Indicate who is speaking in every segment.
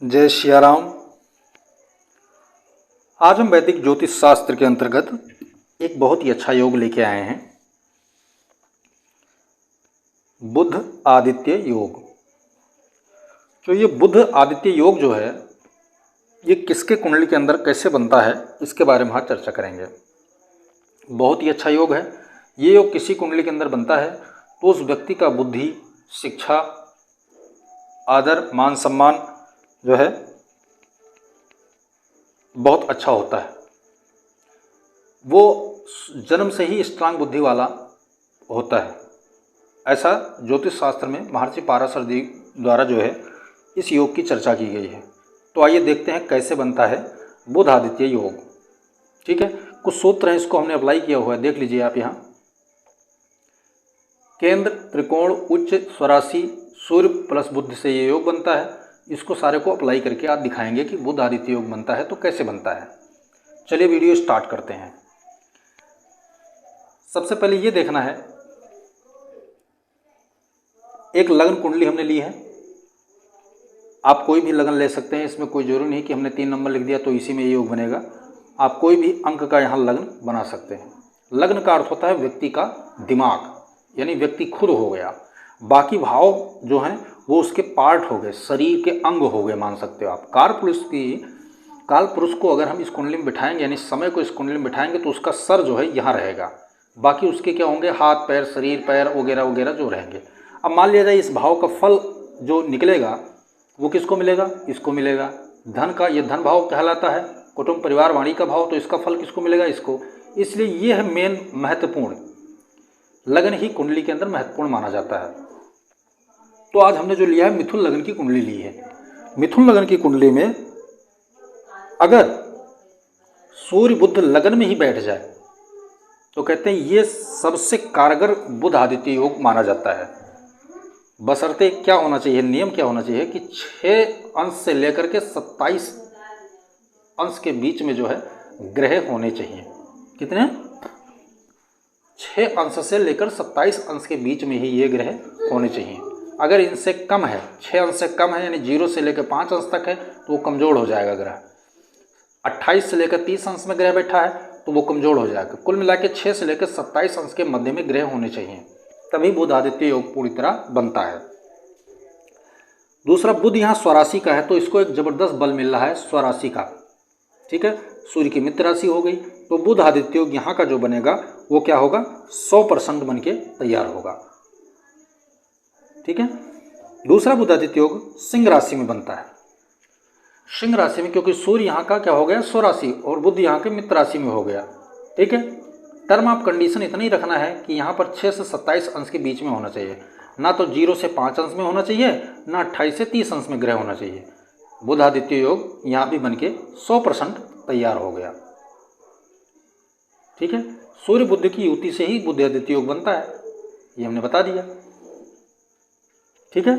Speaker 1: जय सियाराम। आज हम वैदिक ज्योतिष शास्त्र के अंतर्गत एक बहुत ही अच्छा योग लेके आए हैं, बुध आदित्य योग। तो ये बुध आदित्य योग जो है ये किसके कुंडली के अंदर कैसे बनता है इसके बारे में आज चर्चा करेंगे। बहुत ही अच्छा योग है। ये योग किसी कुंडली के अंदर बनता है तो उस व्यक्ति का बुद्धि, शिक्षा, आदर, मान सम्मान जो है बहुत अच्छा होता है। वो जन्म से ही स्ट्रांग बुद्धि वाला होता है। ऐसा ज्योतिष शास्त्र में महर्षि पाराशर जी द्वारा जो है इस योग की चर्चा की गई है। तो आइए देखते हैं कैसे बनता है बुध आदित्य योग। ठीक है, कुछ सूत्र हैं, इसको हमने अप्लाई किया हुआ है, देख लीजिए आप यहाँ। केंद्र, त्रिकोण, उच्च, स्वराशि, सूर्य प्लस बुध से ये योग बनता है। इसको सारे को अप्लाई करके आज दिखाएंगे कि बुध आदित्य योग बनता है तो कैसे बनता है। चलिए वीडियो स्टार्ट करते हैं। सबसे पहले ये देखना है, एक लग्न कुंडली हमने ली है। आप कोई भी लग्न ले सकते हैं, इसमें कोई जरूरी नहीं कि हमने 3 नंबर लिख दिया तो इसी में ये योग बनेगा। आप कोई भी अंक का यहाँ लग्न बना सकते हैं। लग्न का अर्थ होता है व्यक्ति का दिमाग, यानी व्यक्ति खुद हो गया। बाकी भाव जो हैं वो उसके पार्ट हो गए, शरीर के अंग हो गए, मान सकते हो आप। काल पुरुष को अगर हम इस कुंडली में बिठाएंगे, यानी समय को इस कुंडली में बिठाएंगे तो उसका सर जो है यहाँ रहेगा। बाकी उसके क्या होंगे, हाथ पैर, शरीर पैर वगैरह वगैरह जो रहेंगे। अब मान लिया जाए इस भाव का फल जो निकलेगा वो किसको मिलेगा, इसको मिलेगा। धन का ये धन भाव कहलाता है, कुटुंब परिवार वाणी का भाव, तो इसका फल किसको मिलेगा, इसको। इसलिए ये है मेन महत्वपूर्ण, लगन ही कुंडली के अंदर महत्वपूर्ण माना जाता है। तो आज हमने जो लिया है मिथुन लगन की कुंडली ली है। मिथुन लगन की कुंडली में अगर सूर्य बुध लगन में ही बैठ जाए तो कहते हैं ये सबसे कारगर बुध आदित्य योग माना जाता है। बशर्ते क्या होना चाहिए, नियम क्या होना चाहिए कि 6 अंश से लेकर के 27 अंश के बीच में जो है ग्रह होने चाहिए। कितने, 6 अंश से लेकर 27 अंश के बीच में ही ये ग्रह होने चाहिए। अगर इनसे कम है, 6 अंश से कम है, यानी 0 से लेकर 5 अंश तक है तो वो कमजोर हो जाएगा ग्रह। 28 से लेकर 30 अंश में ग्रह बैठा है तो वो कमजोर हो जाएगा। कुल मिला के 6 से लेकर 27 अंश के मध्य में ग्रह होने चाहिए, तभी बुध आदित्य योग पूरी तरह बनता है। दूसरा, बुध यहाँ स्वराशि का है तो इसको एक जबरदस्त बल मिल रहा है स्वराशि का। ठीक है, सूर्य की मित्र राशि हो गई तो बुध आदित्य योग यहाँ का जो बनेगा वो क्या होगा, 100% बन के तैयार होगा। ठीक है, दूसरा बुध आदित्य योग सिंह राशि में बनता है। सिंह राशि में क्योंकि सूर्य यहाँ का क्या हो गया, स्वराशि, और बुध यहाँ के मित्र राशि में हो गया। ठीक है, टर्म ऑफ कंडीशन इतना ही रखना है कि यहाँ पर 6 से 27 अंश के बीच में होना चाहिए, ना तो 0 से 5 अंश में होना चाहिए, ना 28 से 30 अंश में ग्रह होना चाहिए। बुध आदित्य योग यहाँ भी बन के 100% तैयार हो गया। ठीक है, सूर्य बुध की युति से ही बुध आदित्य योग बनता है, ये हमने बता दिया। ठीक है,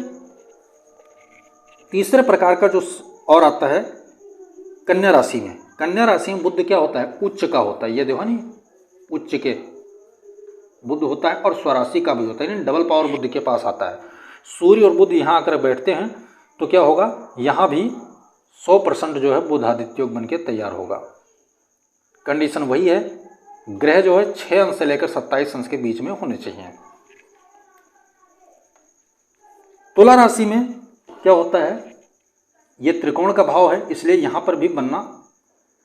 Speaker 1: तीसरे प्रकार का जो और आता है कन्या राशि में। कन्या राशि में बुध क्या होता है, उच्च का होता है। ये देखो नहीं, उच्च के बुध होता है और स्वराशि का भी होता है, यानी डबल पावर बुध के पास आता है। सूर्य और बुध यहाँ आकर बैठते हैं तो क्या होगा, यहाँ भी 100% जो है बुध आदित्य योग बन के तैयार होगा। कंडीशन वही है, ग्रह जो है 6 अंश से लेकर 27 अंश के बीच में होने चाहिए। तुला राशि में क्या होता है, ये त्रिकोण का भाव है, इसलिए यहाँ पर भी बनना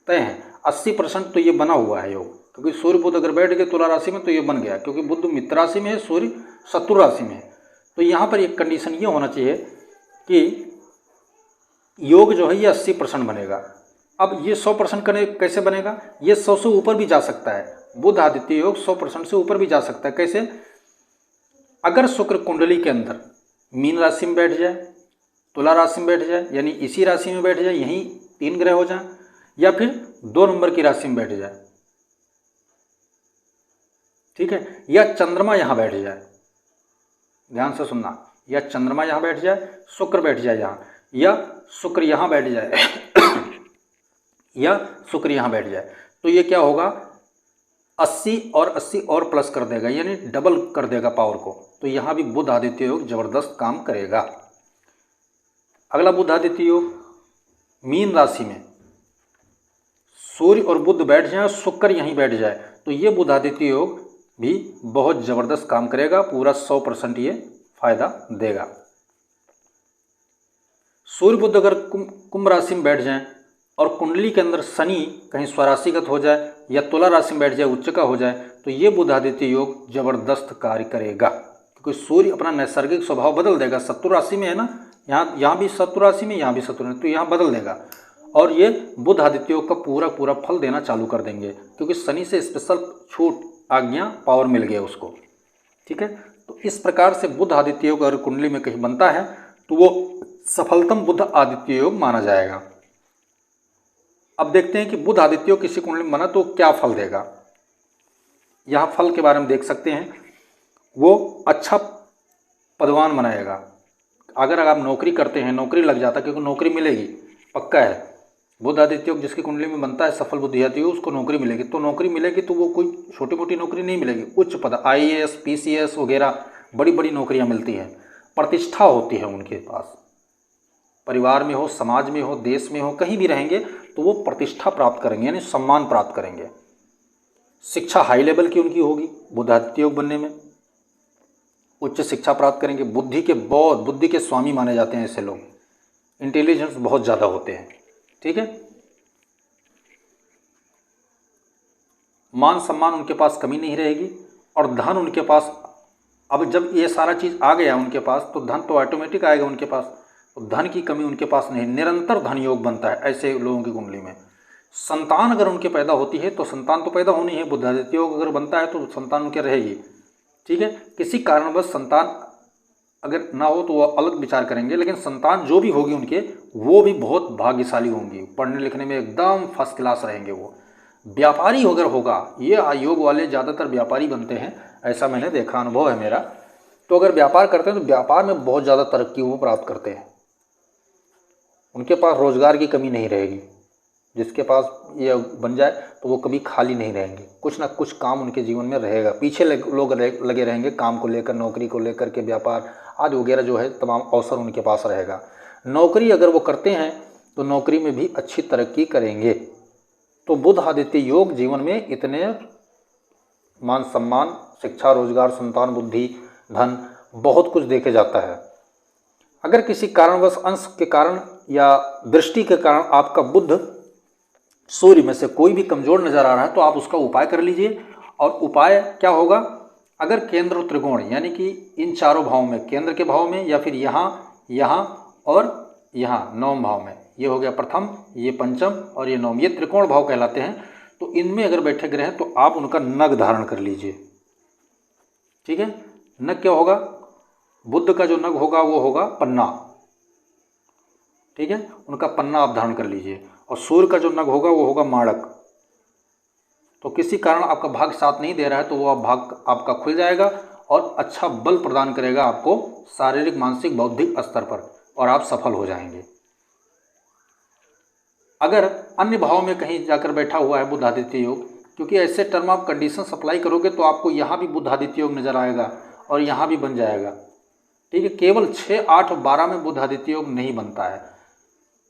Speaker 1: तय है। 80% तो ये बना हुआ है योग, क्योंकि सूर्य बुध अगर बैठ गए तुला राशि में तो ये बन गया, क्योंकि बुध मित्र राशि में है, सूर्य शत्रु राशि में है। तो यहाँ पर एक कंडीशन ये होना चाहिए कि योग जो है ये 80% बनेगा। अब ये 100% कैसे बनेगा, ये 100 से ऊपर भी जा सकता है। बुध आदित्य योग 100% से ऊपर भी जा सकता है। कैसे, अगर शुक्र कुंडली के अंदर मीन राशि में बैठ जाए, तुला राशि में बैठ जाए, यानी इसी राशि में बैठ जाए, यहीं 3 ग्रह हो जाए, या फिर 2 नंबर की राशि में बैठ जाए। ठीक है, या चंद्रमा यहाँ बैठ जाए, ध्यान से सुनना, या चंद्रमा यहाँ बैठ जाए, शुक्र बैठ जाए यहाँ, या शुक्र यहाँ बैठ जाए या शुक्र यहाँ बैठ जाए, तो ये क्या होगा, 80 और 80 और प्लस कर देगा, यानी डबल कर देगा पावर को। तो यहाँ भी बुध आदित्य योग जबरदस्त काम करेगा। अगला बुध आदित्य योग मीन राशि में सूर्य और बुध बैठ जाए, शुक्र यहीं बैठ जाए, तो ये बुध आदित्य योग भी बहुत ज़बरदस्त काम करेगा, पूरा 100% ये फायदा देगा। सूर्य बुध अगर कुंभ राशि में बैठ जाएं और कुंडली के अंदर शनि कहीं स्वराशिगत हो जाए या तुला राशि में बैठ जाए, उच्च का हो जाए, तो ये बुध आदित्य योग जबरदस्त कार्य करेगा, क्योंकि सूर्य अपना नैसर्गिक स्वभाव बदल देगा। शत्रु राशि में है ना, यहाँ भी शत्रु राशि में, यहाँ भी शत्रु, तो यहाँ बदल देगा और ये बुध आदित्य योग का पूरा पूरा फल देना चालू कर देंगे, क्योंकि शनि से स्पेशल छूट, आज्ञा, पावर मिल गया उसको। ठीक है, तो इस प्रकार से बुध आदित्य योग अगर कुंडली में कहीं बनता है तो वो सफलतम बुध आदित्य योग माना जाएगा। अब देखते हैं कि बुध आदित्य योग किसी कुंडली में बना तो क्या फल देगा। यहाँ फल के बारे में देख सकते हैं, वो अच्छा पदवान बनाएगा। अगर आप नौकरी करते हैं, नौकरी लग जाता है, क्योंकि नौकरी मिलेगी, पक्का है। बुध आदित्य योग जिसकी कुंडली में बनता है, सफल बुद्धि आती है, उसको नौकरी मिलेगी। तो नौकरी मिलेगी तो वो कोई छोटी मोटी नौकरी नहीं मिलेगी, उच्च पद, IAS, PCS वगैरह बड़ी बड़ी नौकरियां मिलती हैं। प्रतिष्ठा होती है उनके पास, परिवार में हो, समाज में हो, देश में हो, कहीं भी रहेंगे तो वो प्रतिष्ठा प्राप्त करेंगे, यानी सम्मान प्राप्त करेंगे। शिक्षा हाई लेवल की उनकी होगी बुध आदित्य योग बनने में, उच्च शिक्षा प्राप्त करेंगे। बुद्धि के बहुत, बुद्धि के स्वामी माने जाते हैं ऐसे लोग, इंटेलिजेंस बहुत ज़्यादा होते हैं। ठीक है, मान सम्मान उनके पास कमी नहीं रहेगी और धन उनके पास, अब जब ये सारा चीज़ आ गया उनके पास तो धन तो ऑटोमेटिक आएगा उनके पास, तो धन की कमी उनके पास नहीं, निरंतर धन योग बनता है ऐसे लोगों की कुंडली में। संतान अगर उनके पैदा होती है तो संतान तो पैदा होनी है, बुध आदित्य योग अगर बनता है तो संतान उनके रहेगी। ठीक है, किसी कारणवश संतान अगर ना हो तो वो अलग विचार करेंगे, लेकिन संतान जो भी होगी उनके, वो भी बहुत भाग्यशाली होंगी, पढ़ने लिखने में एकदम फर्स्ट क्लास रहेंगे वो। व्यापारी अगर होगा, ये योग वाले ज़्यादातर व्यापारी बनते हैं, ऐसा मैंने देखा, अनुभव है मेरा। तो अगर व्यापार करते हैं तो व्यापार में बहुत ज़्यादा तरक्की वो प्राप्त करते हैं, उनके पास रोजगार की कमी नहीं रहेगी। जिसके पास ये बन जाए तो वो कभी खाली नहीं रहेंगे, कुछ ना कुछ काम उनके जीवन में रहेगा। पीछे लोग लगे रहेंगे काम को लेकर, नौकरी को लेकर के, व्यापार आदि वगैरह जो है तमाम अवसर उनके पास रहेगा। नौकरी अगर वो करते हैं तो नौकरी में भी अच्छी तरक्की करेंगे। तो बुध आदित्य योग जीवन में इतने मान सम्मान, शिक्षा, रोजगार, संतान, बुद्धि, धन, बहुत कुछ देखे जाता है। अगर किसी कारणवश, अंश के कारण या दृष्टि के कारण आपका बुध सूर्य में से कोई भी कमजोर नजर आ रहा है तो आप उसका उपाय कर लीजिए। और उपाय क्या होगा, अगर केंद्र त्रिकोण यानी कि इन चारों भावों में, केंद्र के भाव में या फिर यहाँ, यहाँ और यहाँ नवम भाव में, ये हो गया प्रथम, ये पंचम और ये नवम, ये त्रिकोण भाव कहलाते हैं। तो इनमें अगर बैठे ग्रह हैं तो आप उनका नग धारण कर लीजिए। ठीक है, नग क्या होगा, बुध का जो नग होगा वो होगा पन्ना। ठीक है, उनका पन्ना आप धारण कर लीजिए। और सूर्य का जो नग होगा वो होगा माणक। तो किसी कारण आपका भाग साथ नहीं दे रहा है तो वो भाग आपका खुल जाएगा और अच्छा बल प्रदान करेगा आपको शारीरिक, मानसिक, बौद्धिक स्तर पर, और आप सफल हो जाएंगे। अगर अन्य भाव में कहीं जाकर बैठा हुआ है बुध आदित्य योग, क्योंकि ऐसे टर्म आप कंडीशन अप्लाई करोगे तो आपको यहाँ भी बुध आदित्य योग नजर आएगा और यहाँ भी बन जाएगा। ठीक है, केवल 6, 8, 12 में बुध आदित्य योग नहीं बनता है,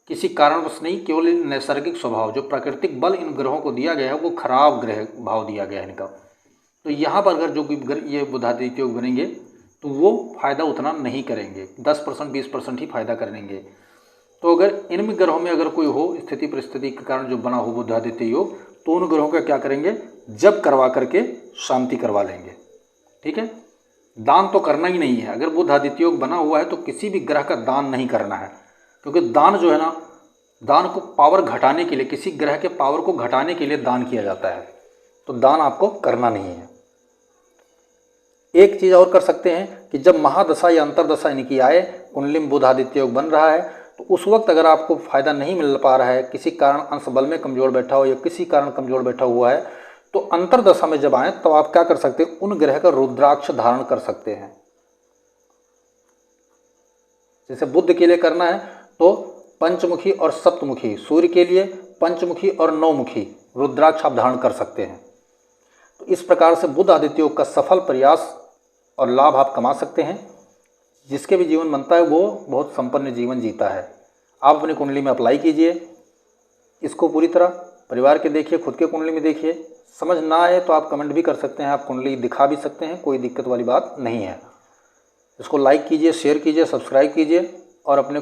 Speaker 1: किसी कारणवश नहीं, केवल इन नैसर्गिक स्वभाव, जो प्राकृतिक बल इन ग्रहों को दिया गया है वो खराब ग्रह भाव दिया गया है इनका। तो यहाँ पर अगर जो ये बुध आदित्य योग बनेंगे तो वो फायदा उतना नहीं करेंगे, 10%, 20% ही फायदा करेंगे। तो अगर इनमें ग्रहों में अगर कोई हो, स्थिति परिस्थिति के कारण जो बना हो बुध आदित्य योग, तो उन ग्रहों का क्या करेंगे, जप करवा करके शांति करवा लेंगे। ठीक है, दान तो करना ही नहीं है। अगर बुध आदित्य योग बना हुआ है तो किसी भी ग्रह का दान नहीं करना है, क्योंकि दान जो है ना, दान को पावर घटाने के लिए, किसी ग्रह के पावर को घटाने के लिए दान किया जाता है, तो दान आपको करना नहीं है। एक चीज़ और कर सकते हैं कि जब महादशा या अंतरदशा इनकी आए, कुंडली में बुध आदित्य योग बन रहा है, तो उस वक्त अगर आपको फायदा नहीं मिल पा रहा है, किसी कारण अंश बल में कमजोर बैठा हो या किसी कारण कमजोर बैठा हुआ है, तो अंतरदशा में जब आए तो आप क्या कर सकते हैं, उन ग्रह का रुद्राक्ष धारण कर सकते हैं। जैसे बुध के लिए करना है तो पंचमुखी और सप्तमुखी, सूर्य के लिए पंचमुखी और नौमुखी रुद्राक्ष आप धारण कर सकते हैं। तो इस प्रकार से बुध आदित्य योग का सफल प्रयास और लाभ आप कमा सकते हैं। जिसके भी जीवन बनता है वो बहुत संपन्न जीवन जीता है। आप अपनी कुंडली में अप्लाई कीजिए इसको पूरी तरह, परिवार के देखिए, खुद के कुंडली में देखिए। समझ ना आए तो आप कमेंट भी कर सकते हैं, आप कुंडली दिखा भी सकते हैं, कोई दिक्कत वाली बात नहीं है। इसको लाइक कीजिए, शेयर कीजिए, सब्सक्राइब कीजिए और अपने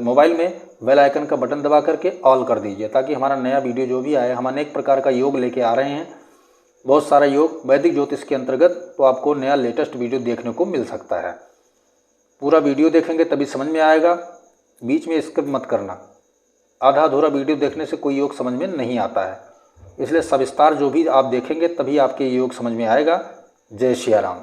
Speaker 1: मोबाइल में बेल आइकन का बटन दबा करके ऑल कर दीजिए, ताकि हमारा नया वीडियो जो भी आए, हम अनेक प्रकार का योग लेके आ रहे हैं, बहुत सारा योग वैदिक ज्योतिष के अंतर्गत, तो आपको नया लेटेस्ट वीडियो देखने को मिल सकता है। पूरा वीडियो देखेंगे तभी समझ में आएगा, बीच में स्किप मत करना। आधा अधूरा वीडियो देखने से कोई योग समझ में नहीं आता है, इसलिए सविस्तार जो भी आप देखेंगे तभी आपके योग समझ में आएगा। जय सिया राम।